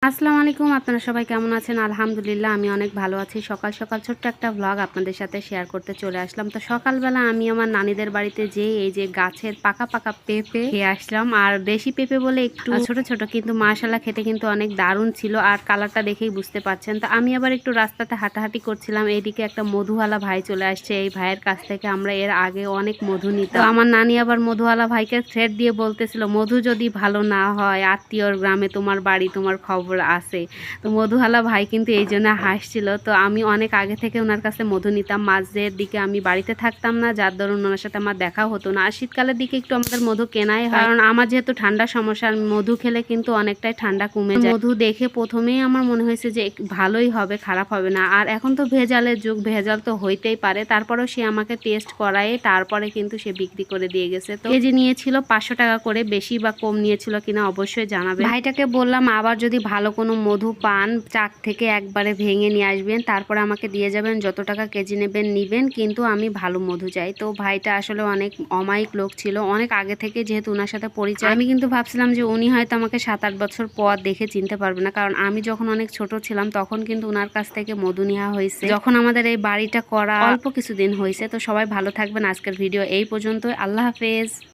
আসসালামু আলাইকুম। আপনারা সবাই কেমন আছেন? আলহামদুলিল্লাহ আমি অনেক ভালো আছি। সকাল সকাল ছোট্ট একটা ভ্লগ আপনাদের সাথে শেয়ার করতে চলে আসলাম। তো সকালবেলা আমি আমার নানিদের বাড়িতে যেয়ে এই যে গাছের পাকা পাকা পেঁপে খেয়ে আসলাম। আর দেশি পেঁপে বলে একটু ছোট ছোট, কিন্তু মাশাআল্লাহ খেতে কিন্তু অনেক দারুণ ছিল। আর কালারটা দেখেই বুঝতে পারছেন। তো আমি আবার একটু রাস্তাতে হাঁটাহাঁটি করছিলাম, এইদিকে একটা মধুওয়ালা ভাই চলে আসছে। এই ভাইয়ের কাছ থেকে আমরা এর আগে অনেক মধু নিতাম। তো আমার নানি আবার মধুওয়ালা ভাইকে থ্রেট দিয়ে বলতেছিল, মধু যদি ভালো না হয়, আত্মীয়র গ্রামে তোমার বাড়ি, তোমার খবর আছে। তো মধুওয়ালা ভাই কিন্তু এই জন্য হাসছিল। তো আমি অনেক আগে থেকে ওনার কাছে মধু নিতাম। মাঝের দিকে আমি বাড়িতে থাকতাম না, যার দরুন ওনার সাথে আমার দেখা হতো না। আর শীতকালের দিকে একটু আমাদের মধু কেনাই হয়, কারণ আমার যেহেতু ঠান্ডা সমস্যা, মধু খেলে কিন্তু অনেকটাই ঠান্ডা কমে যায়। মধু দেখে প্রথমেই আমার মনে হয়েছে যে ভালোই হবে, খারাপ হবে না। আর এখন তো ভেজালের যুগ, ভেজাল তো হইতেই পারে। তারপরেও সে আমাকে টেস্ট করায় তারপরে কিন্তু সে বিক্রি করে দিয়ে গেছে। তো কেজি নিয়েছিল 500 টাকা করে, বেশি বা কম নিয়েছিল কিনা অবশ্যই জানাবেন। ভাইটাকে বললাম আবার যদি ভালো কোনো মধু পান, চাক থেকে একবারে ভেঙে নিয়ে আসবেন, তারপরে আমাকে দিয়ে যাবেন, যত টাকা কেজি নেবেন নিবেন, কিন্তু আমি ভালো মধু চাই। তো ভাইটা আসলে অনেক অমায়িক লোক ছিল, অনেক আগে থেকে যেহেতু ওনার সাথে পরিচয়। আমি কিন্তু ভাবছিলাম যে উনি হয়তো আমাকে 7-8 বছর পর দেখে চিনতে পারবে না, কারণ আমি যখন অনেক ছোট ছিলাম তখন কিন্তু ওনার কাছ থেকে মধু নেওয়া হয়েছে, যখন আমাদের এই বাড়িটা করা অল্প কিছুদিন হয়েছে। তো সবাই ভালো থাকবেন। আজকের ভিডিও এই পর্যন্ত। আল্লাহ হাফেজ।